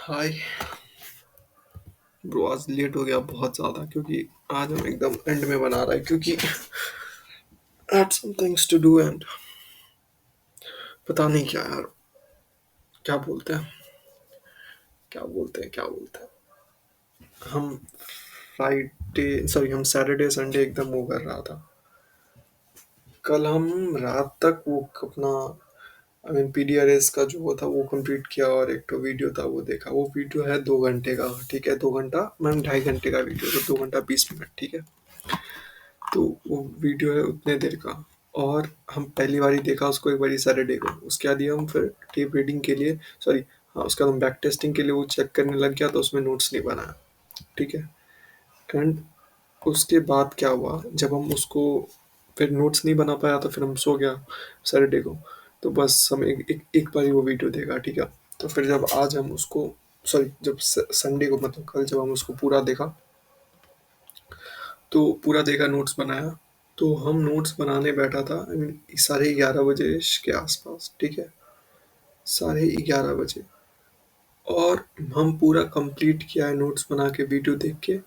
Hi bro, आज late हो गया बहुत ज़्यादा क्योंकि आज हम एकदम एंड में बना रहे हैं क्योंकि had some things to do and पता नहीं क्या यार, क्या बोलते हैं क्या बोलते हैं हम हम सैटरडे संडे एकदम वो कर रहा था। कल हम रात तक वो अपना पीडीआरएस का जो वो था वो कंप्लीट किया और एक तो वीडियो था वो देखा। वो वीडियो है 2 घंटे का, ठीक है। 2 घंटा मैम 2.5 घंटे का वीडियो, तो 2 घंटा 20 मिनट, ठीक है। तो वो वीडियो है उतने देर का। और हम पहली बार ही देखा उसको, एक बारी सैटरडे को। उसके बाद ही हम फिर टेप रीडिंग के लिए, सॉरी हाँ, उसका हम बैक टेस्टिंग के लिए वो चेक करने लग गया, तो उसमें नोट्स नहीं बनाया, ठीक है। एंड उसके बाद क्या हुआ, जब हम उसको फिर नोट्स नहीं बना पाया तो फिर हम सो गया सैटरडे को। तो बस हम एक बार ही वो वीडियो देखा, ठीक है। तो फिर जब आज हम उसको, सॉरी जब संडे को, मतलब कल जब हम उसको पूरा देखा, तो पूरा देखा, नोट्स बनाया। तो हम नोट्स बनाने बैठा था, साढ़े 11 बजे के आसपास, ठीक है। साढ़े 11 बजे। और हम पूरा कंप्लीट किया है नोट्स बना के, वीडियो देख के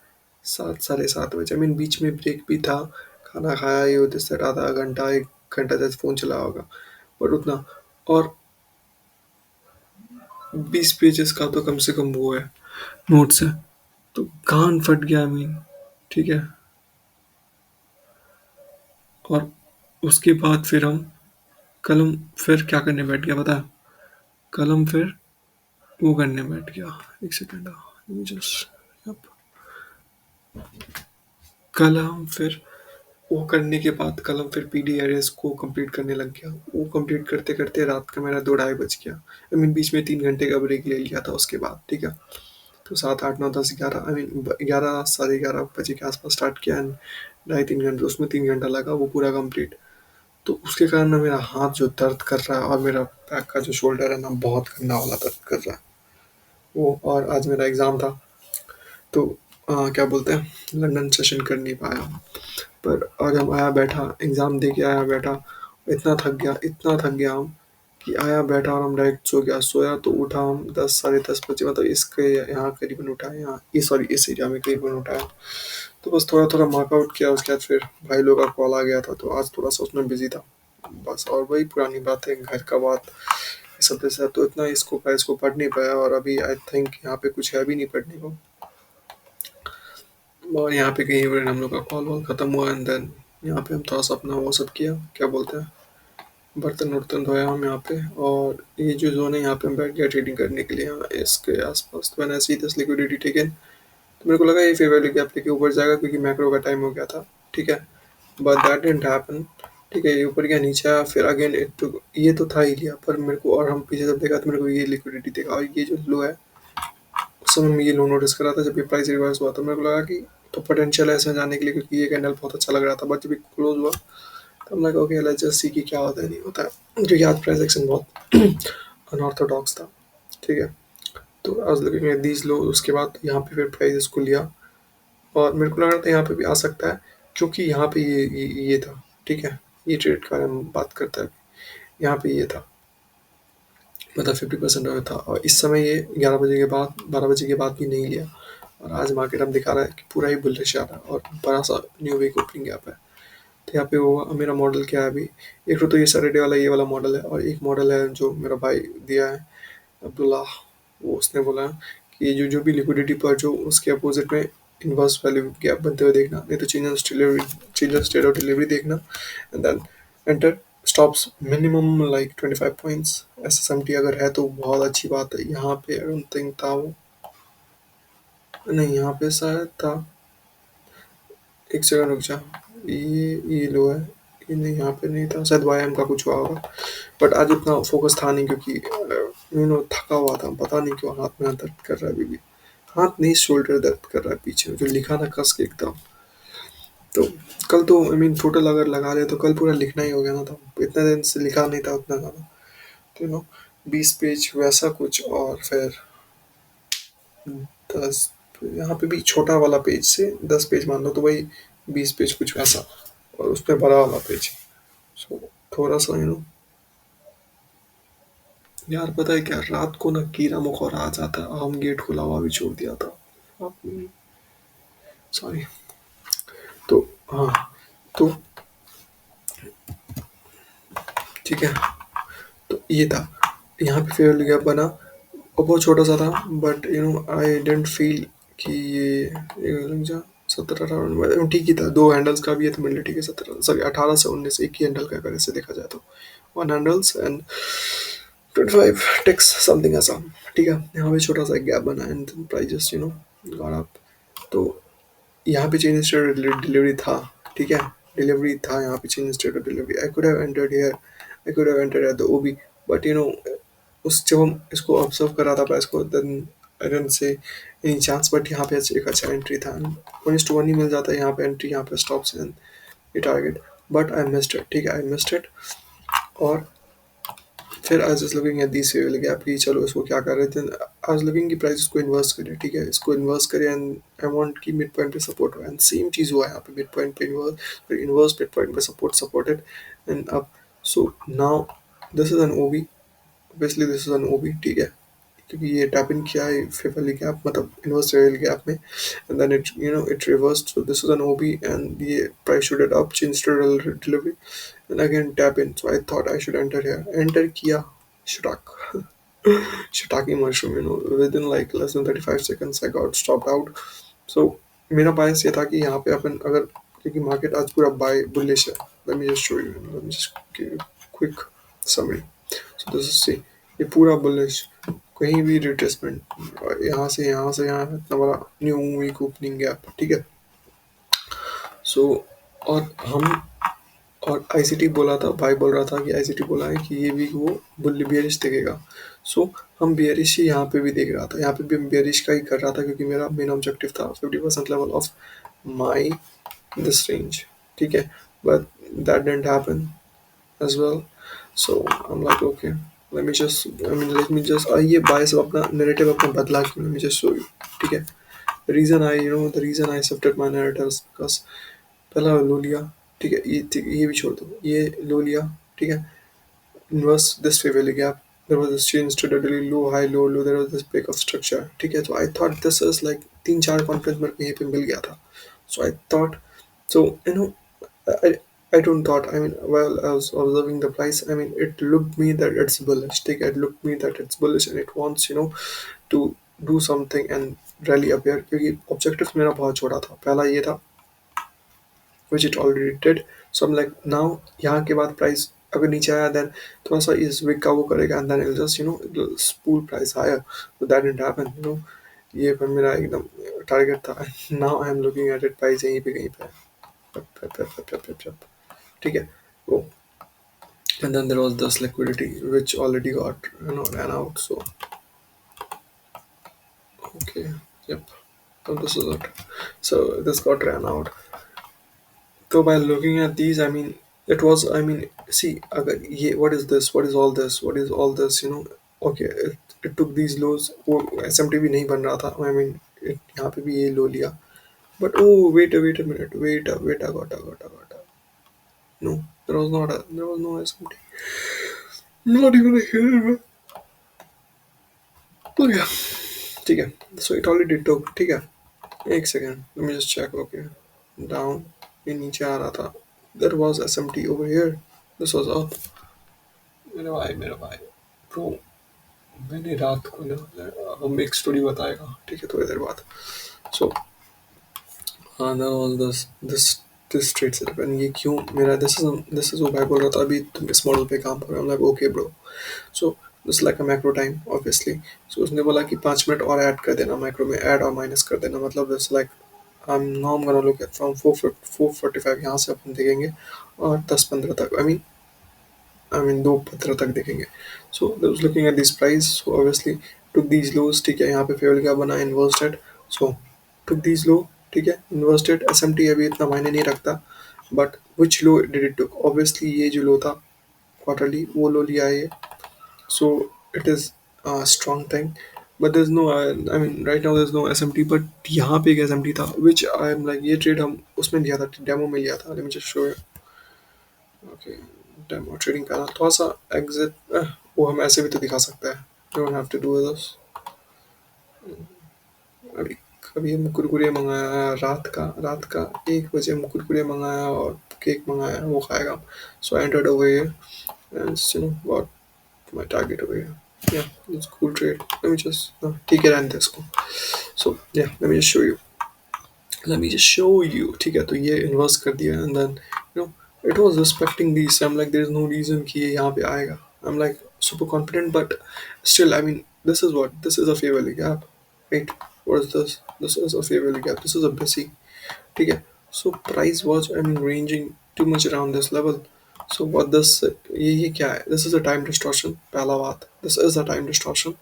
7 साढ़े 7 बजे। बीच में ब्रेक भी था, खाना खाया, ये उधर से आधा घंटा 1 घंटा जैसे फ़ोन चला होगा, बट उतना। और 20 पेजेस का तो कम से कम वो है, नोट्स है। तो कान फट गया, ठीक है। और उसके बाद फिर हम कल हम फिर क्या करने बैठ गया पता है? कल हम फिर वो करने बैठ गया। एक सेकंड, जस्ट कल हम फिर वो करने के बाद कल हम फिर पीडीआरएस को कंप्लीट करने लग गया। वो कंप्लीट करते करते रात का मेरा 2 ढाई बज गया। बीच में 3 घंटे का ब्रेक ले लिया था उसके बाद, ठीक है। तो 7 8 9 10 11, 11 साढ़े 11 बजे के आसपास स्टार्ट किया एंड 2.5 3 घंटे, उसमें 3 घंटा लगा वो पूरा कंप्लीट। तो उसके कारण ना मेरा हाथ जो दर्द कर रहा है और मेरा बैक का जो शोल्डर है ना, बहुत गंदा वाला दर्द कर रहा है वो। और आज मेरा एग्ज़ाम था, तो क्या बोलते हैं, लंदन सेशन कर नहीं पाया। पर और जब आया बैठा, एग्ज़ाम दे के आया बैठा, इतना थक गया हम कि आया बैठा और हम डायरेक्ट सो गया। सोया तो उठा हम 10 साढ़े 10 बजे, मतलब इसके यहाँ करीबन उठा है, यहाँ ये सॉरी इस एरिया में करीबन उठाया। तो बस थोड़ा थोड़ा मार्कआउट किया। उसके बाद फिर भाई लोग का कॉल आ गया था, तो आज थोड़ा सा उसमें बिजी था बस। और वही पुरानी बात है, घर का बात, ये सब जैसा। तो इतना इसको पढ़ नहीं पाया, और अभी आई थिंक यहाँ पे कुछ है भी नहीं पढ़ने को। और यहाँ पे कहीं पर हम लोग का कॉल वॉल खत्म हुआ एंड देन यहाँ पे हम थोड़ा सा अपना वो सब किया, क्या बोलते हैं, बर्तन वर्तन धोया हम यहाँ पे। और ये जो जोन है, यहाँ पे हम बैठ गया ट्रेडिंग करने के लिए, यहाँ इसके आसपास। तो मैंने ऐसे ही 10 लिक्विडिटी टेकन। तो मेरे को लगा ये फेयर वैल्यू गैप लेके ऊपर जाएगा क्योंकि मैक्रो का टाइम हो गया था, ठीक है। बट दैट डिडंट हैपन, ठीक है। ये ऊपर गया, नीचे आया, फिर अगेन ये तो था ही लिया, पर मेरे को, और हम पीछे जब देखा तो मेरे को ये लिक्विडिटी देखा, और ये जो लो है, उस समय मैं ये लो नोटिस करा था जब ये प्राइस रिवर्स हुआ। तो मेरे को लगा कि तो पोटेंशियल है इसमें जाने के लिए, क्योंकि ये कैंडल बहुत अच्छा लग रहा था। बट जब ये क्लोज हुआ, तब मैं कहा ओके, लेट्स जस्ट सी कि क्या होता है नहीं होता है, क्योंकि आज प्राइस एक्शन बहुत अनऑर्थोडॉक्स था, ठीक है। तो I was looking at these low. उसके बाद यहाँ पे फिर प्राइस को लिया, और मेरे को लग रहा था यहाँ पे भी आ सकता है, क्योंकि यहाँ पे ये था, ठीक है। ये ट्रेड का हम बात करते हैं, यहाँ पे ये था, मतलब 50% ऑफ था। और इस समय ये 11 बजे के बाद, 12 बजे के बाद भी नहीं लिया। और आज मार्केट हम दिखा रहा है कि पूरा ही बुलिश आ रहा है और बड़ा सा न्यू वीक ओपनिंग गैप है। तो यहाँ पे वो मेरा मॉडल क्या है अभी, एक तो ये सैटरडे वाला ये वाला मॉडल है, और एक मॉडल है जो मेरा भाई दिया है, अब्दुल्ला। वो उसने बोला कि ये जो जो भी लिक्विडिटी पर जो उसके अपोजिट में इन्वर्स वैल्यू गैप बनते हुए देखना, नहीं तो चेंजेस स्टेट ऑफ डिलीवरी देखना, and then enter stops minimum like 25 points. SSMT अगर है तो बहुत अच्छी बात है। यहाँ पे आई डोंट थिंक था वो, नहीं यहाँ पे शायद था। एक सेकंड रुक जा, ये लो है, ये नहीं, यहाँ पे नहीं था शायद, वाई एम का कुछ हुआ होगा। बट आज उतना फोकस था नहीं, क्योंकि थका हुआ था। पता नहीं क्यों हाथ में दर्द कर रहा है अभी भी। हाथ नहीं, शोल्डर दर्द कर रहा है पीछे, जो लिखा ना कस के एकदम। तो कल तो टोटल अगर लगा ले तो कल पूरा लिखना ही हो गया ना था। इतने दिन से लिखा नहीं था उतना ज़्यादा, तो 20 पेज वैसा कुछ, और फिर 10, यहाँ पे भी छोटा वाला पेज से 10 पेज मान लो, तो वही 20 पेज कुछ वैसा, और उस पर बड़ा वाला पेज। सो थोड़ा सा यार पता है क्या, रात को ना कीड़ा मकोड़ा आ जाता है, हम गेट खुला हुआ भी छोड़ दिया था। सॉरी। तो हाँ, तो ठीक है, तो ये था, यहाँ पे फेयर गैप बना और बहुत छोटा सा था, बट आई डेंट फील कि ये लग जा 17-18 ठीक ही था। दो हैंडल्स का भी है तो मिल ठीक है, 17 सॉरी 18 से 19 एक ही हैंडल का अगर ऐसे देखा जाए तो, one handles and 25 takes something ऐसा। ठीक है, यहाँ पे छोटा सा गैप बना एंड प्राइजेस गॉट अप। तो यहाँ पे चेंज स्टेट डिलीवरी था। ठीक है, डिलीवरी था यहाँ पे, change state of delivery. I could have entered here, I could have entered at the OB, but उस जब हम इसको ऑब्जर्व कर रहा था प्राइस को, then I didn't say any chance, but यहाँ पे एक अच्छा एंट्री था। 1:1 ही मिल जाता है यहाँ पे एंट्री, यहाँ पे स्टॉप्स एंड ये target, but I missed it. ठीक है, आई मिस्ड इट। और फिर आई वाज लुकिंग एट दिस वाले गैप की, चलो इसको क्या कर रहे थे, आई वाज लुकिंग की प्राइस इसको इन्वर्स करे। ठीक है, इसको इन्वर्स करे एंड आई वांट की मिड पॉइंट पे सपोर्ट हो, एंड सेम चीज़ हुआ यहाँ पे, मिड पॉइंट पे इन्वर्स, फिर इन्वर्स मिड पॉइंट पे support supported and up. So now this is an OB, obviously this is an OB. ठीक है, क्योंकि ये टैप इन किया है फेवरली गैप, मतलब इन्वर्स रेल गैप में, and then it it reversed. So this is an OB and ये price shooted up, change to delivery and again tap in. So I thought I should enter here. Enter किया, struck. Shiitake mushroom, within like less than 35 seconds I got stopped out. So मेरा बायस ये था कि यहाँ पे अपन अगर, क्योंकि market आज पूरा बाय बुलिश है। Let me just show you. Let me just give you a quick summary. So this is, see, ये पूरा बुलिश, कहीं भी रिट्रेसमेंट, यहाँ से यहाँ इतना बड़ा न्यू वीक ओपनिंग गैप। ठीक है, सो और हम, और आईसीटी बोला था, भाई बोल रहा था कि आईसीटी बोला है कि ये वीक वो बुल बियरिश देखेगा। सो हम बियरिश ही यहाँ पे भी देख रहा था, यहाँ पे भी हम बियरिश का ही कर रहा था, क्योंकि मेरा मेन ऑब्जेक्टिव था 50% level of my this range. ठीक है, but that didn't happen as well. So I am like okay, let me just ये बायस अपना नैरेटिव अपना बदला क्यों, let me just show you. ठीक है, the reason I shifted my narratives because पहला लो लिया। ठीक है, ये ठीक, ये भी छोड़ दो, ये लो लिया। ठीक है, inverse this favourably gap, there was this change to daily low high low low, there was this break of structure. ठीक है, तो I thought this is like तीन चार कॉन्फ्रेंस मेरे को यहीं पे मिल गया था। So I thought, so I I don't thought, I mean, while I was observing the price, I mean, it looked me that it's bullish. Take it looked me that it's bullish and it wants to do something and rally up here, क्योंकि objective मेरा बहुत छोटा था। पहला ये था which it already did. So I'm like now यहाँ के बाद प्राइस अगर नीचे आया then थोड़ा सा इस वीक का वो करेगा and then it'll just it'll spool price higher. So that didn't happen. ये पर मेरा एकदम टारगेट था। Now I am looking at it, price यहीं पे कहीं पे है। ठीक है, वो, and then there was this liquidity which already got ran out. So okay, yep, so this is it. So this got ran out. So by looking at these, I mean, it was, I mean, see, what is this? What is all this? What is all this? Okay, it took these lows. वो SMT भी नहीं बन रहा था. I mean, यहाँ पे भी ये लो लिया. But oh, wait a minute, wait, I got. No, there was no SMT. Not even a hair. Okay, ठीक है. So it already took. ठीक है. एक second. Let me just check. Okay, down. ये नीचे आ रहा था. There was SMT over here. This was up. मेरा भाई ब्रो, मैंने रात को ना, हम एक स्टोरी बताएगा ठीक है थोड़ी देर बाद। So this trade setup and ये क्यों मेरा, दिस इज वो भाई बोल रहा था अभी तुम इस मॉडल पे काम करो। Like okay bro. So this like a macro time obviously. So उसने बोला कि 5 मिनट और ऐड कर देना, माइक्रो में ऐड और माइनस कर देना, मतलब this like I'm gonna look at from 445 यहाँ से अपन देखेंगे और 10-15 तक, I mean 2-15 तक देखेंगे। सो I was looking at this price, so obviously took these lows। ठीक है, यहाँ पे फेवल क्या बना, इन्वर्स्टेड। सो took these low। ठीक है, इन्वर्स्टेड। SMT अभी इतना मायने नहीं रखता, but which low did it took, obviously ये जो लो था क्वार्टरली वो लो लिया है ये। So it is a strong thing, but there's no I mean right now there's no SMT, but यहाँ पे एक SMT था which I'm like, ये ट्रेड हम उसमें लिया था, डेमो में लिया था। Let me just show you. Okay, demo trading का थोड़ा सा एग्जिट, वो हम ऐसे भी तो दिखा सकते हैं, don't have to do this. अभी कभी हम कुरकुरे मंगाया रात का 1 बजे हम कुरकुरे मंगाया और केक मंगाया, वो खाएगा। So I entered over here and got my target over here. या it's cool trade, let me just ठीक है रहने दे इसको। सो या let me just show you, ठीक है। तो ये इन्वर्स कर दिया and then it was respecting these, I'm like there is no reason कि ये यहाँ पे आएगा। I'm like super confident but still I mean this is a fair value gap, right? What is this? This is a fair value gap, this is a busy, ठीक है। So price was I mean ranging too much around this level। So what this, ये क्या है? This is a time distortion, पहला बात, this is a time distortion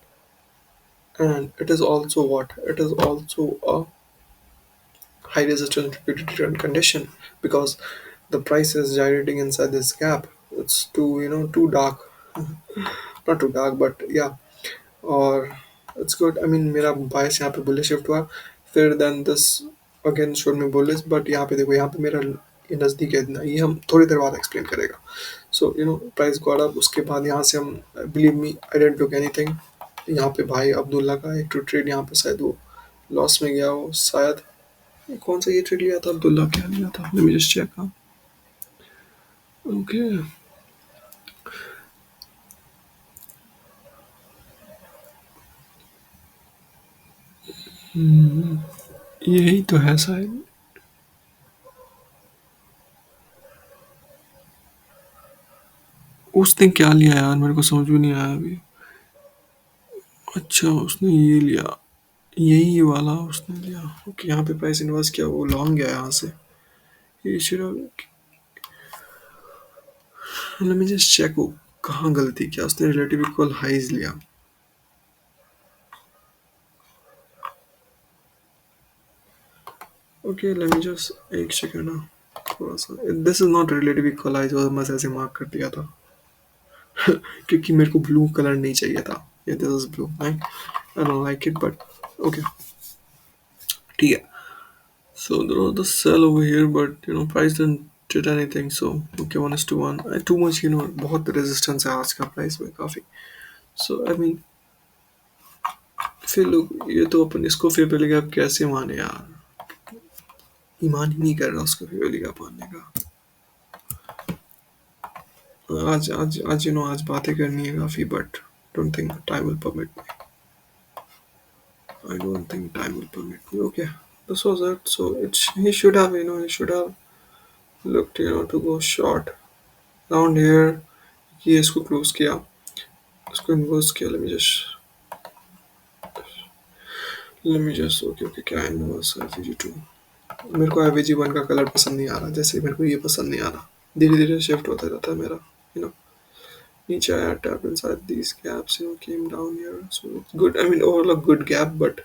and it is also what, it is also a high resistance liquidity run condition because the price is gyrating inside this gap. It's too too dark, not too dark but yeah, or it's good। I mean मेरा bias यहाँ पे bullish shift हुआ, फिर then this again showed me bullish, but यहाँ पे देखो, यहाँ पे मेरा ये नज़दीक है इतना, ये हम थोड़ी देर बाद एक्सप्लेन करेगा। सो प्राइस गॉड अप, उसके बाद यहाँ से हम believe me I didn't look anything. यहाँ पे भाई अब्दुल्ला का एक टू ट्रेड यहाँ पे शायद वो लॉस में गया हो शायद। कौन सा ये ट्रेड लिया था अब्दुल्ला, क्या लिया था, let me just check. Okay यही तो है शायद। उसने क्या लिया यार, मेरे को समझ में नहीं आया अभी। अच्छा उसने ये लिया, यही वाला उसने लिया। ओके यहाँ पे प्राइस इन्वेस्ट किया, वो लॉन्ग गया यहाँ से। ये should let me just check वो कहाँ गलती किया उसने, रिलेटिव इक्वल हाइज लिया। ओके लेट मी जस्ट एक सेकंड ना, थोड़ा सा this is not relative equal highs, और बस ऐसे मार्क कर दिया था क्योंकि मेरे को ब्लू कलर नहीं चाहिए था। ये this is blue, I don't like it but okay ठीक है। So there was the sell over here, but price didn't did anything. So okay, 1:1. Too much, बहुत resistance है आज का प्राइस में काफी। So I mean फिर लोग ये तो अपन इसको फेवर वैल्यू गैप कैसे माने यार, ईमान ही नहीं कर रहा उसको फेवर वैल्यू गैप मानने का। आज आज आज आज बातें करनी है काफी, but don't think time will permit me. I don't think time will permit me। Okay, this was it। So it's he should have looked to go short around here। ये इसको क्लोज किया, उसको इन्वर्स किया। Late me just okay okay क्या inverse है VG2। मेरे को VG1 का कलर पसंद नहीं आ रहा, जैसे मेरे को ये पसंद नहीं आ रहा, धीरे धीरे शिफ्ट होता रहता है मेरा। यू नो नीचे आया, tap inside these gaps, came down here. So it's good, I mean overall good gap, but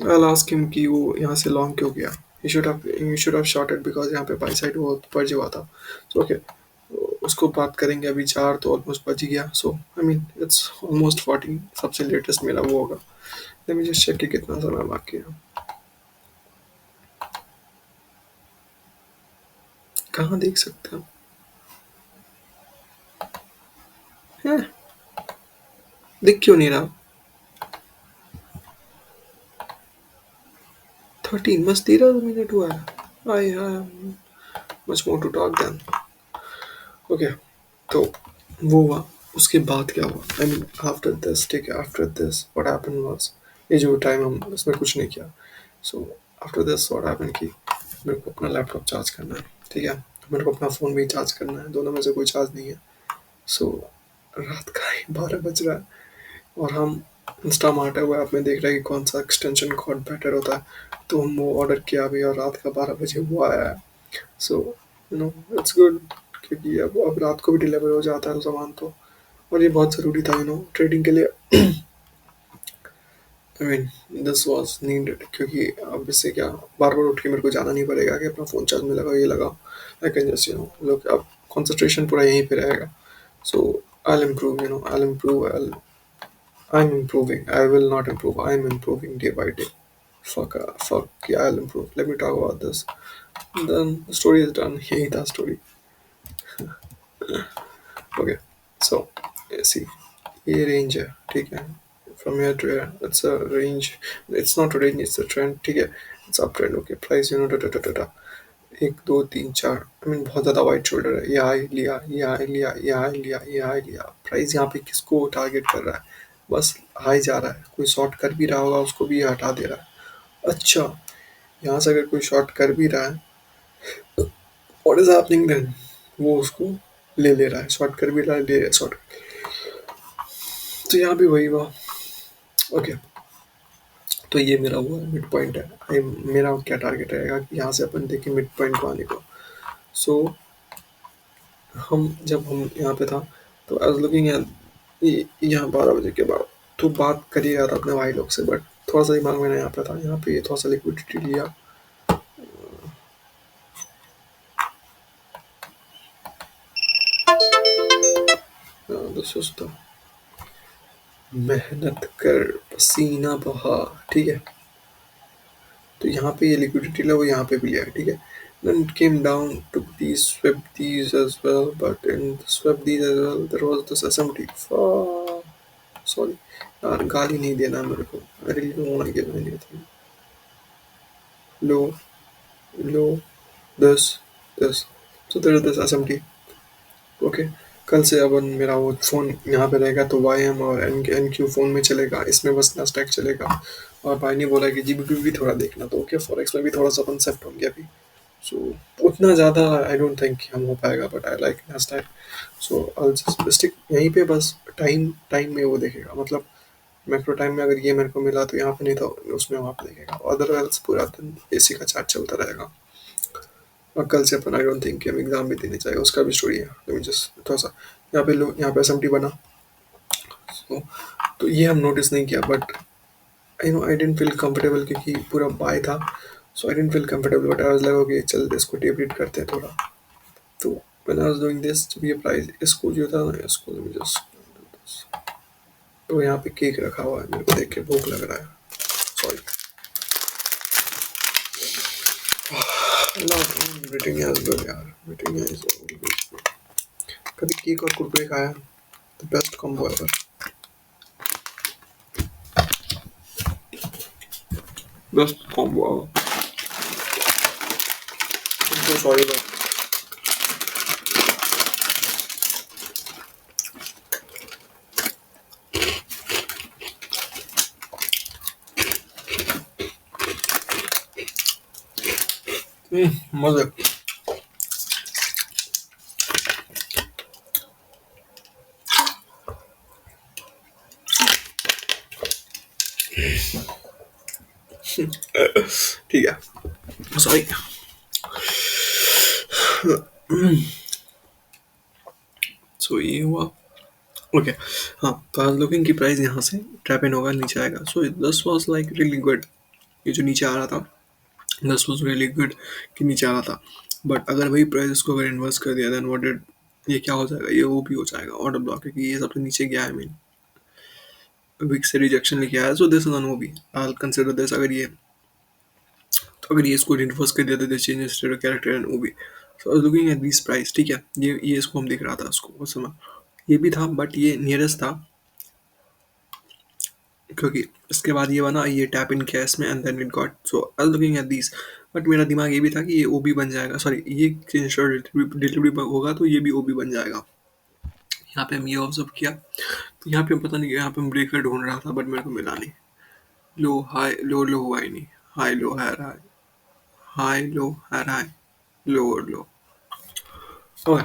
I'll ask him कि वो यहाँ से लॉन्ग क्यों गया। he should have shorted because यहाँ पे बाई साइड वो पड़ हुआ था। सो ओके उसको बात करेंगे। अभी 4 तो ऑलमोस्ट बज ही गया। सो आई मीन इट्स ऑलमोस्ट 14, सबसे लेटेस्ट मेरा वो होगा। लेट मी जस्ट चेक कि कितना समय बाकी है। कहाँ देख सकते हैं हैं? दिख क्यों नहीं रहा? 13 बस 13 मिनट हुआ है। I much more to talk then. Okay तो वो हुआ, उसके बाद क्या हुआ, आई मीन आफ्टर दिस, ठीक है। After this what happened was, ये जो टाइम हम इसमें कुछ नहीं किया। So after this what happened कि मेरे को अपना लैपटॉप चार्ज करना है, ठीक है। मेरे को अपना फ़ोन भी चार्ज करना है, दोनों में से कोई चार्ज नहीं है। सो रात का ही 12 बज रहा है और हम इंस्टा मार्ट है वो ऐप में देख रहे हैं कि कौन सा एक्सटेंशन कॉर्ड बेटर होता है। तो हम वो ऑर्डर किया अभी और रात का 12 बजे वो आया है। सो इट्स गुड, क्योंकि अब रात को भी डिलीवर हो जाता है सामान तो। और ये बहुत ज़रूरी था ट्रेडिंग के लिए। I mean this was needed, क्योंकि अब इससे क्या बार बार उठ के मेरे को जाना नहीं पड़ेगा कि अपना फ़ोन चार्ज में लगाओ, ये लगाओ। आई कैन जस्ट लोग अब कंसंट्रेशन पूरा यहीं पे रहेगा। So I will improve, I will improve, I'm improving, I will not improve, I'm improving day by day। Fuck yeah, I'll improve, let me talk about this। Then the story is done, यही था story। Okay so सी ये range है ठीक है from here to here it's a range it's not a range it's a trend ठीक है it's up trend okay price you know एक दो तीन चार आई मीन बहुत ज़्यादा वाइड शोल्डर है ये हाई लिया ये हाई लिया ये हाई लिया ये हाई लिया प्राइस यहाँ पे किसको टारगेट कर रहा है बस हाई जा रहा है कोई शॉर्ट कर भी रहा होगा उसको भी ये हटा दे रहा है अच्छा यहाँ से अगर कोई शॉर्ट कर भी रहा है व्हाट इज हैपनिंग देन वो उसको ले ले रहा है शॉर्ट कर भी रहा है ले रहा है शॉर्ट तो यहाँ भी वही हुआ ओके तो ये मेरा हुआ मिड पॉइंट है मेरा क्या टारगेट रहेगा कि यहाँ से अपन देखें मिड पॉइंट को आने को सो हम जब हम यहाँ पे था तो आई वाज लुकिंग एट यहाँ 12 बजे के बाद तो बात करिएगा था अपने भाई लोग से बट थोड़ा सा दिमाग मैंने यहाँ पे था यहाँ पे थोड़ा सा लिक्विडिटी लिया दोस्तों मेहनत कर पसीना बहा ठीक है तो यहाँ पे ये लिक्विडिटी ला वो यहाँ पे भी लिया है ठीक है then it came down to these swept these as well but in swept these as well there was this SMT sorry यार गाली नहीं देना मेरे को I really don't want to give anything low low this so there is this SMT okay कल से अब मेरा वो फ़ोन यहाँ पे रहेगा तो वाई एम और एन क्यू फ़ोन में चलेगा इसमें बस नास्टैक चलेगा और भाई ने बोला कि जीबीपी भी थोड़ा देखना तो ओके फॉरेक्स में भी थोड़ा सा अपन सेट हो गया अभी सो उतना ज़्यादा आई डोंट थिंक हम हो पाएगा but I like Nasdaq so I just stick यहीं पे बस टाइम टाइम में वो देखेगा मतलब मैक्रो टाइम में अगर ये मेरे को मिला तो यहाँ पे नहीं तो उसमें वहाँ पे देखेगा अदरवाइज पूरा दिन एसी का चार्ट चलता रहेगा और कल से अपन आई डोंट थिंक कि हम एग्जाम भी देने चाहिए उसका भी स्टोरी है लेट मी जस्ट थोड़ा सा यहाँ पे लो यहाँ पे एसएमटी बना सो तो ये हम नोटिस नहीं किया but I know I didn't feel comfortable क्योंकि पूरा बाय था so I didn't feel comfortable but I was like okay चल इसको टेप रीड करते हैं थोड़ा तो when I was doing this जब ये प्राइस इसको जो था ना इसको लेट मी जस्ट तो यहाँ पे केक रखा हुआ है मेरे को देख के भूख लग रहा है सॉरी ब्रिटानिया इज गुड यार ब्रिटानिया इज गुड कभी केक और कुरकुरे खाया the best combo ever best combo ever sorry but मजे ठीक है सॉरी सो ये हुआ ओके हाँ तो आज लुकिंग की प्राइस यहाँ से ट्रैप इन होगा नीचे आएगा so this was like really good ये जो नीचे आ रहा था दिस वाज रियली गुड कि नीचे आ रहा था बट अगर वही प्राइस इसको अगर इन्वेस्ट कर दिया देन व्हाट डिड ये क्या हो जाएगा ये वो भी हो जाएगा ऑर्डर ब्लॉक क्योंकि ये सबसे नीचे गया है मीन विक से रिजेक्शन लेके आया so this is an OB I consider this अगर ये इसको रिन्फोर्स कर दिया तो change state of character and OB so I was looking at this price ठीक है ये इसको हम दिख रहा था उसको उस समय ये भी था बट ये नियरेस्ट था क्योंकि इसके बाद ये बना ये टैप इन किया इसमें and then it got so I was looking at this but मेरा दिमाग ये भी था कि ये ओबी बन जाएगा सॉरी ये डिलीवरी होगा तो ये भी ओबी बन जाएगा यहाँ पे हम ये ऑब्जर्व किया तो यहाँ पे पता नहीं यहाँ पे हम ब्रेकर ढूंढ रहा था बट मेरे को मिला नहीं लो हाई लो हुआ ही नहीं high low high high low high लो और लो ओके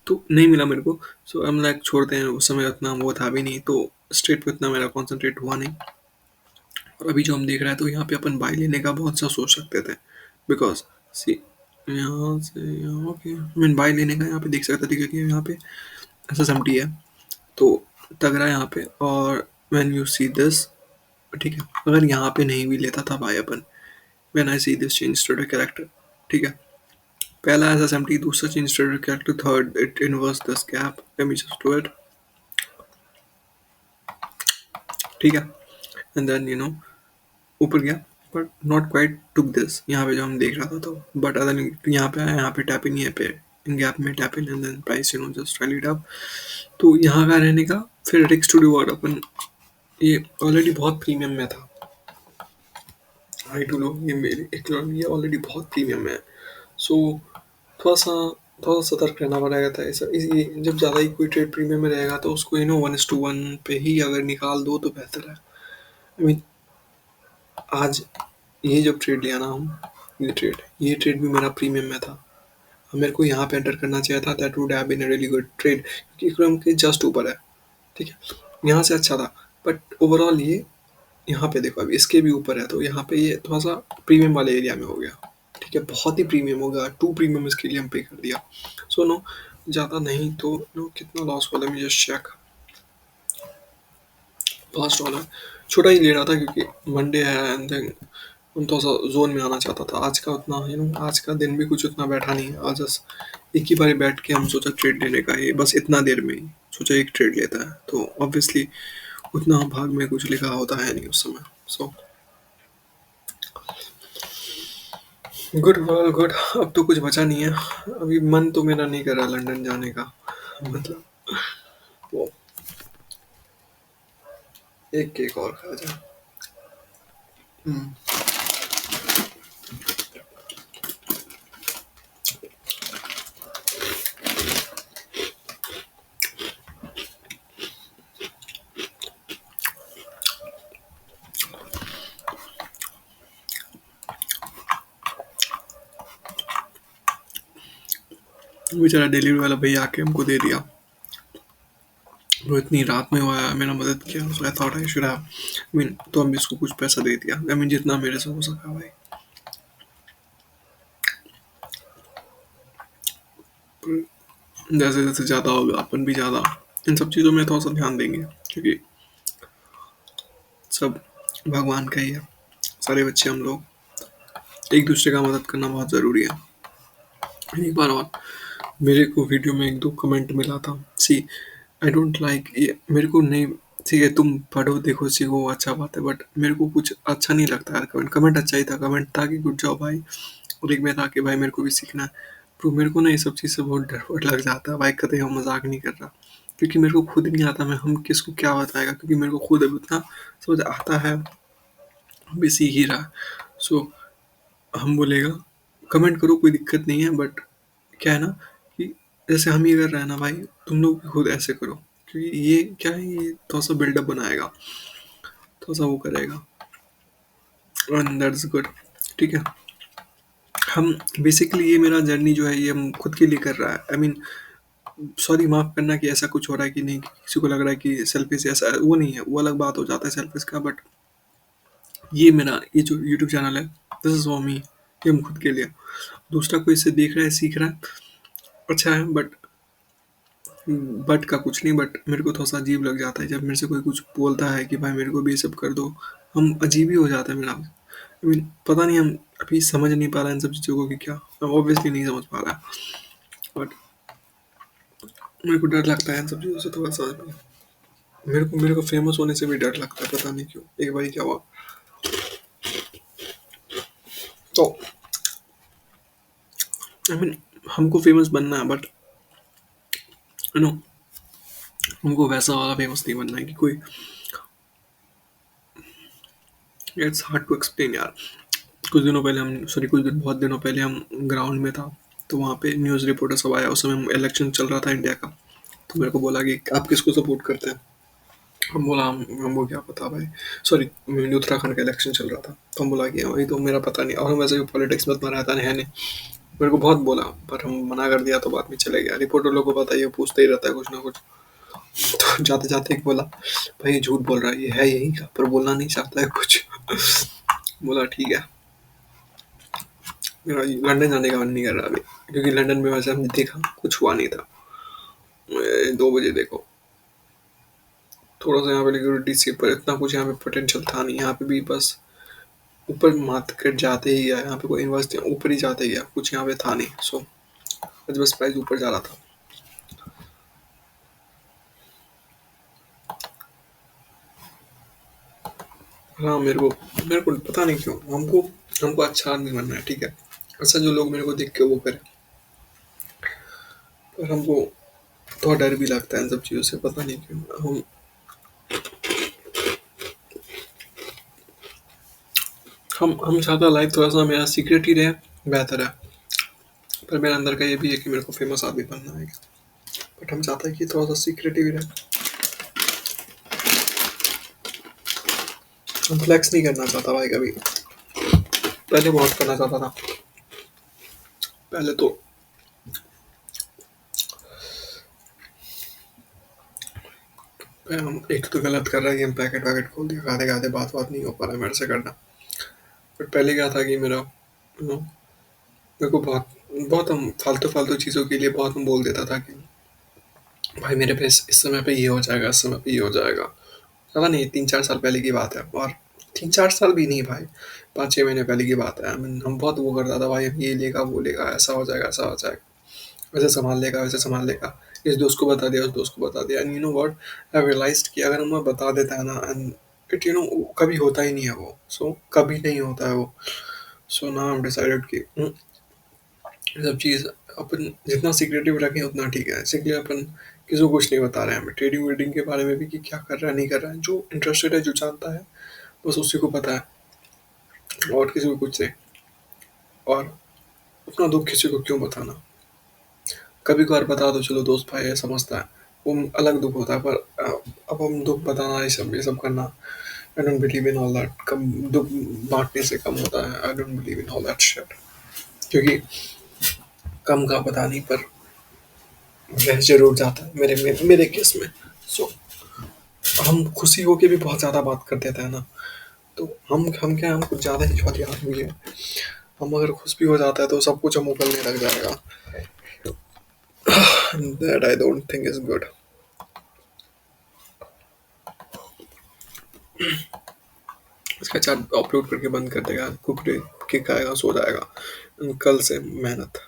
तो नहीं मिला मेरे को सो हम लाइक छोड़ते हैं उस समय उतना वो था भी नहीं तो स्ट्रेट पे उतना मेरा कॉन्सेंट्रेट हुआ नहीं और अभी जो हम देख रहे हैं तो यहाँ पे अपन बाई लेने का बहुत सा सोच सकते थे बिकॉज सी यहाँ से यहाँ ओके मीन बाई लेने का यहाँ पे देख सकते थे क्योंकि यहाँ पे SSMT है तो तगड़ा है यहाँ पे और व्हेन यू सी दिस ठीक है अगर यहाँ पे नहीं भी लेता था by upon when I see this change state character ठीक है पहला SSMT दूसरा change state character third it inverse this gap late me just do it ठीक है एंड देन यू नो ऊपर गया but not quite took this यहाँ पे जो हम देख रहा था तो बट अदर यहाँ पे आया यहाँ पे टैप इन ये पे गैप में tap in and then price just rallied up. तो यहाँ का रहने का फिर रिक्स टू रिवॉर्ड अपन, ये ऑलरेडी बहुत प्रीमियम में था। हाई टू लो ये मेरी इकोनॉमी ये ऑलरेडी बहुत प्रीमियम है। सो थोड़ा सा थोड़ा सा सतर्क रहना पड़ेगा था ऐसा इसी। जब ज़्यादा ही कोई ट्रेड प्रीमियम में रहेगा तो उसको 1:1 पे ही अगर निकाल दो तो बेहतर है। आई मीन आज ये जब ट्रेड लिया ना हम, ये ट्रेड भी मेरा प्रीमियम में था। मेरे को यहाँ पे एंटर करना चाहिए था, that would have been a really good trade, क्योंकि इकोनॉमी के जस्ट ऊपर है। ठीक है, यहाँ से अच्छा था, बट ओवरऑल ये यहाँ पे देखो अभी इसके भी ऊपर है, तो यहाँ पे ये थोड़ा सा प्रीमियम वाले एरिया में हो गया। ठीक है, बहुत ही प्रीमियम होगा, टू प्रीमियम इसके लिए हम पे कर दिया। सो नो ज़्यादा नहीं तो नो कितना लॉस वाला मुझे चेक, $5 छोटा ही ले रहा था क्योंकि मंडे है एंड देन थोड़ा सा जोन में आना चाहता था। आज का उतना आज का दिन भी कुछ उतना बैठा नहीं है। आज बस एक ही बार बैठ के हम सोचा ट्रेड लेने का, ये बस इतना देर में ही सोचा एक ट्रेड लेता है, तो ऑब्वियसली उतना भाग में कुछ लिखा होता है नहीं उस समय। So good all good. अब तो कुछ बचा नहीं है, अभी मन तो मेरा नहीं कर रहा लंदन जाने का, मतलब वो एक केक और खा जाए। बेचारा डिलीवरी वाला भैया आके हमको दे दिया, वो इतनी रात में हुआ है, मेरा मदद किया, so I thought I should have mean, तो हम इसको कुछ पैसा दे दिया, आई मीन जितना मेरे से हो सका भाई। जैसे जैसे ज़्यादा होगा अपन भी ज़्यादा इन सब चीज़ों में थोड़ा सा ध्यान देंगे, क्योंकि सब भगवान का ही है। सारे बच्चे हम लोग एक दूसरे का मदद करना बहुत ज़रूरी है। एक बार और मेरे को वीडियो में एक दो कमेंट मिला था, सी आई डोंट लाइक ये, मेरे को नहीं, ठीक है तुम पढ़ो देखो सीखो अच्छा बात है, बट मेरे को कुछ अच्छा नहीं लगता यार। कमेंट कमेंट अच्छा ही था, कमेंट था कि गुड जॉब भाई, और एक में था कि भाई मेरे को भी सीखना है। तो मेरे को ना ये सब चीज़ से बहुत डर वर लग जाता है भाई, कतई हम मजाक नहीं कर रहा, क्योंकि मेरे को खुद नहीं आता, मैं हम किसको क्या बताएगा, क्योंकि मेरे को खुद अभी उतना समझ आता है, अभी सीख ही रहा। सो हम बोलेगा कमेंट करो कोई दिक्कत नहीं है, बट क्या है ना कि जैसे हम ये कर रहे हैं ना भाई, तुम लोग भी खुद ऐसे करो, क्योंकि ये क्या है, ये थोड़ा सा बिल्डअप बनाएगा, थोड़ा सा वो करेगा, एंड दैट्स गुड। ठीक है, हम बेसिकली ये मेरा जर्नी जो है ये हम खुद के लिए कर रहा है। आई मीन सॉरी माफ़ करना कि ऐसा कुछ हो रहा है कि नहीं, किसी को लग रहा है कि सेल्फिश ऐसा है, वो नहीं है, वो अलग बात हो जाता है सेल्फिश का, बट ये मेरा ये जो यूट्यूब चैनल है, दिस इज़ फॉर मी, ये हम खुद के लिए। दूसरा कोई इसे देख रहा है सीख रहा है अच्छा है, बट का कुछ नहीं, बट मेरे को थोड़ा सा अजीब लग जाता है जब मेरे से कोई कुछ बोलता है कि भाई मेरे को भी ये सब कर दो, हम अजीब ही हो जाता है मेरा। आई मीन पता नहीं, हम अभी समझ नहीं पा रहे हैं इन सब चीज़ों को कि क्या, हम ऑब्वियसली नहीं समझ पा रहा है, बट मेरे को डर लगता है इन सब चीज़ों से थोड़ा सा। मेरे को फेमस होने से भी डर लगता है, पता नहीं क्यों। एक बार क्या हुआ, तो आई मीन हमको फेमस बनना है, बट यू नो हमको वैसा वाला फेमस नहीं बनना है कि कोई, इट्स हार्ड टू एक्सप्लेन यार। कुछ दिन बहुत दिनों पहले हम ग्राउंड में था, तो वहाँ पे न्यूज़ रिपोर्टर सब आया, उस समय इलेक्शन चल रहा था इंडिया का, तो मेरे को बोला कि आप किसको सपोर्ट करते हैं। हम बोला हमको क्या पता भाई, सॉरी उत्तराखंड का इलेक्शन चल रहा था, तो हम बोला कि वही तो मेरा पता नहीं, और हम वैसे भी पॉलिटिक्स में इतना रहता नहीं है नहीं। मेरे को बहुत बोला, पर हम मना कर दिया, तो बाद में चले गया। रिपोर्टर लोगों को पता है, ये पूछते ही रहता है कुछ ना कुछ, तो जाते जाते एक बोला भाई ये झूठ बोल रहा है, ये है यही का, पर बोलना नहीं चाहता है कुछ। बोला ठीक है, मेरा लंदन जाने का मन नहीं कर रहा अभी, क्योंकि लंदन में वैसे हमने देखा कुछ हुआ नहीं था। 2 बजे देखो, थोड़ा सा यहाँ पे लिक्विडिटी सी, पर इतना कुछ यहाँ पे पोटेंशियल था नहीं, यहाँ पे भी बस ऊपर मार्केट जाते ही गया, यहाँ पे कोई इन्वेस्ट ऊपर ही जाते गया, कुछ यहाँ पे था नहीं। सो आज बस प्राइस ऊपर जा रहा था। हाँ मेरे को पता नहीं क्यों, हमको अच्छा आदमी बनना है, ठीक है, ऐसा जो लोग मेरे को देख के वो करे। और हमको थोड़ा डर भी लगता है इन सब चीज़ों से, पता नहीं क्यों। हम चाहता लाइफ थोड़ा सा मेरा सीक्रेट ही रहे, बेहतर है। पर मेरे अंदर का ये भी है कि मेरे को फेमस आदमी बनना है, बट हम चाहते हैं कि थोड़ा सा सीक्रेट ही रहे। हम फ्लैक्स नहीं करना चाहता भाई कभी। पहले बहुत करना चाहता था। पहले तो हम एक तो गलत कर रहा है कि हम पैकेट वैकेट खोल दिया, खाते खाते बात बात नहीं हो पा रहा है मेरे से करना। बट पहले क्या था कि मेरा मेरे को बहुत बहुत हम फालतू फालतू चीज़ों के लिए बहुत हम बोल देता था कि भाई मेरे पे इस समय पे ये हो जाएगा, इस समय पे ये हो जाएगा। पता नहीं 3-4 साल पहले की बात है। और 3-4 साल भी नहीं भाई, 5-6 महीने पहले की बात है। I mean, हम बहुत वो करता था भाई, हम ये लेगा वो लेगा, ऐसा हो जाएगा ऐसा हो जाएगा, वैसे संभाल लेगा वैसे संभाल लेगा। इस दोस्त को बता दिया, उस दोस्त को बता दिया। And you know what, I realized कि अगर हम बता देता है ना, एंड इट कभी होता ही नहीं है वो। सो कभी नहीं होता है वो। सो ना हम डिसाइडेड कि ये सब चीज़ अपन जितना सीक्रेटिव रखें उतना ठीक है। इसलिए अपन किसी को कुछ नहीं बता रहे हैं हमें ट्रेडिंग वेडिंग के बारे में भी, कि क्या कर रहा है नहीं कर रहा है। जो इंटरेस्टेड है, जो जानता है, बस उसी को पता है। और किसी को कुछ नहीं। और अपना दुख किसी को क्यों बताना। कभी कभार बता दो, चलो दोस्त भाई है समझता है, वो अलग दुख होता है। पर अब हम दुख बताना, ये सब करना, I don't believe in all that. कम दुख बांटने से कम होता है। I don't believe in all that shit. क्योंकि कम का पता नहीं, पर रह जरूर जाता है मेरे केस में। सो हम खुशी होके भी बहुत ज़्यादा बात कर देते हैं ना। तो हम क्या, हम कुछ ज़्यादा ही वाली आदमी है। हम अगर खुश भी हो जाता है तो सब कुछ हम उगलने लग जाएगा। That I don't think is good. इसका चार्ट अपलोड करके बंद कर देगा, कुकड़े किक आएगा, सो जाएगा। कल से मेहनत,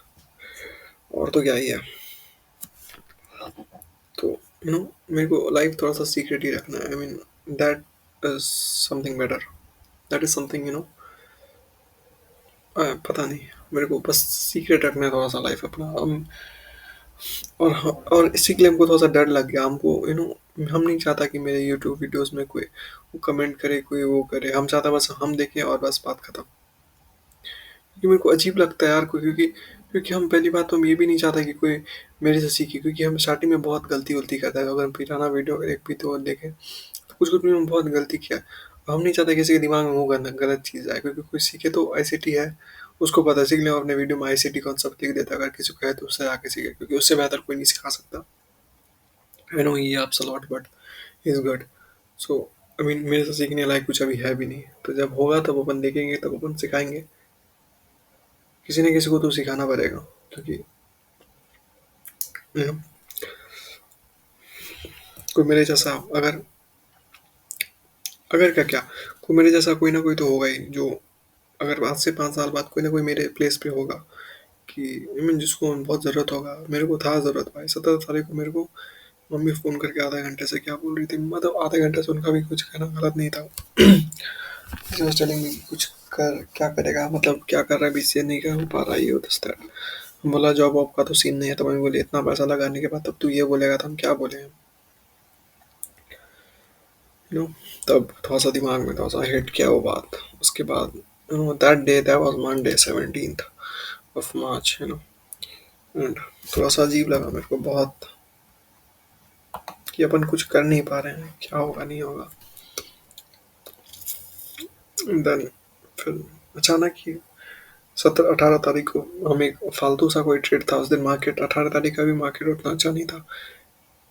और तो क्या ही है। तो मेरे को लाइफ थोड़ा सा सीक्रेट ही रखना है। I mean that is something better. That is something पता नहीं। मेरे को बस सीक्रेट रखना है थोड़ा सा लाइफ अपना। और इसी के लिए हमको थोड़ा सा डर लग गया हमको। हम नहीं चाहता कि मेरे यूट्यूब वीडियोस में कोई वो कमेंट करे, कोई वो करे। हम चाहता बस हम देखें और बस बात खत्म। क्योंकि मेरे को अजीब लगता है यार कोई, क्योंकि हम पहली बात तो हम ये भी नहीं चाहते कि कोई मेरे से सीखे। क्योंकि हम स्टार्टिंग में बहुत गलती वलती करता है। अगर हम पुराना वीडियो अगर एक भी तो देखें तो कुछ कुछ में हम बहुत गलती किया है। और हम नहीं चाहते किसी के दिमाग में वो गलत चीज़ आए। क्योंकि कोई सीखे तो आईसीटी है, उसको पता है। सीख ले अपने वीडियो में आईसीटी कॉन्सेप्ट लिख देता है। अगर किसी को है तो उससे आके सीखे, क्योंकि उससे बेहतर कोई नहीं सिखा सकता। I know he apps a lot but he is good. So I mean मेरे से सीखने लायक कुछ अभी है भी नहीं। तो जब होगा तब अपन देखेंगे, तब अपन सिखाएंगे। किसी न किसी को तो सिखाना पड़ेगा। क्योंकि you know, कोई मेरे जैसा अगर अगर क्या क्या कोई मेरे जैसा कोई ना कोई तो होगा ही, जो अगर आज से 5 साल बाद कोई ना कोई मेरे प्लेस पे होगा, कि आई मीन जिसको बहुत ज़रूरत होगा। मेरे को था ज़रूरत भाई 17 तारीख को मेरे को मम्मी फ़ोन करके आधा घंटे से क्या बोल रही थी, मतलब आधे घंटे से उनका भी कुछ कहना गलत नहीं था। She was telling me कुछ कर क्या करेगा, मतलब क्या कर रहा है, बीसीए नहीं कर हो पा रहा है, ये दिस दैट। बोला जॉब वॉब का तो सीन नहीं है। तो मैं बोली इतना पैसा लगाने के बाद तब तू ये बोलेगा तो हम क्या बोले। यू नो तब थोड़ा सा दिमाग में थोड़ा सा हिट किया वो बात। उसके बाद that day that was Monday 17th of March and थोड़ा सा अजीब लगा मेरे को बहुत, कि अपन कुछ कर नहीं पा रहे हैं, क्या होगा नहीं होगा। देन फिर अचानक ही 17-18 तारीख को हम एक फालतू सा कोई ट्रेड था उस दिन। मार्केट 18 तारीख का भी मार्केट उतना अच्छा नहीं था।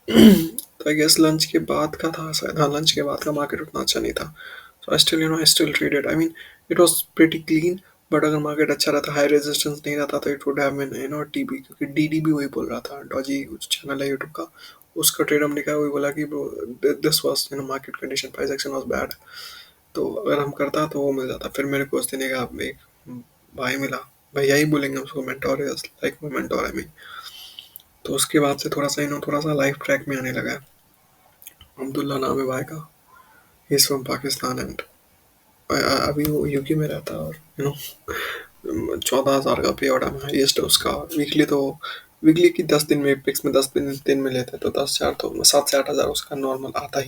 तो आई गेस लंच के बाद का था शायद। हाँ, लंच के बाद का मार्केट उतना अच्छा नहीं था। So I still traded. I mean it was pretty clean. But अगर मार्केट अच्छा रहता, हाई रेजिस्टेंस नहीं रहता, तो it would have been TB. क्योंकि डीडी भी वही बोल रहा था, डॉजी चैनल है यूट्यूब का, उसका ट्रेड हम लिखा है, वही बोला कि this was market condition, price action was bad. तो अगर हम करता तो वो मिल जाता। फिर मेरे को उस दिन एक भाई मिला, भैया ही बोलेंगे उसको, मेंटोर है, like my mentor I mean. तो उसके बाद से थोड़ा सा थोड़ा सा लाइफ ट्रैक में आने लगा है। अब्दुल्ला नाम है भाई का। He is from Pakistan and अभी वो यूके में रहता है। और 14,000 का पे आउट हाईएस्ट है उसका। वीकली तो वीकली की 10 दिन में, एपेक्स में 10 दिन दिन में लेते हैं तो 10,000 तो 7 से 8,000 उसका नॉर्मल आता ही